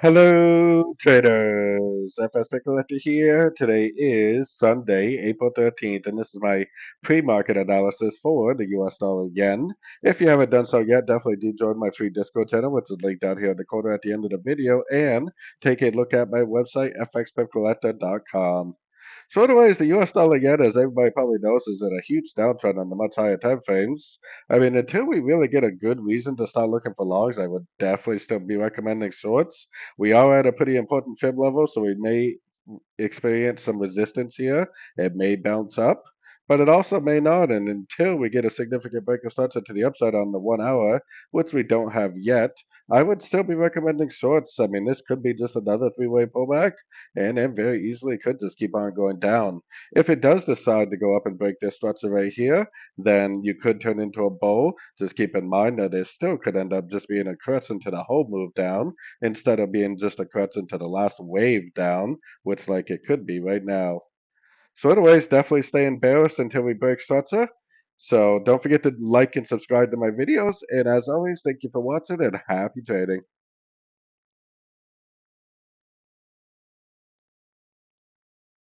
Hello, traders. FX Pip Collector here. Today is Sunday, April 13th, and this is my pre-market analysis for the US dollar yen. If you haven't done so yet, definitely do join my free Discord channel, which is linked down here in the corner at the end of the video, and take a look at my website, fxpipcollector.com. So anyways, the US dollar yen, as everybody probably knows, is in a huge downtrend on the much higher time frames. I mean, until we really get a good reason to start looking for longs, I would definitely still be recommending shorts. We are at a pretty important fib level, so we may experience some resistance here. It may bounce up, but it also may not. And until we get a significant break of structure to the upside on the 1 hour, which we don't have yet, I would still be recommending shorts. I mean, this could be just another three-way pullback, and it very easily could just keep on going down. If it does decide to go up and break this structure right here, then you could turn into a bull. Just keep in mind that it still could end up just being a crescent to the whole move down instead of being just a crescent to the last wave down, which like it could be right now. So anyways, definitely stay embarrassed until we break structure. So don't forget to like and subscribe to my videos. And as always, thank you for watching and happy trading.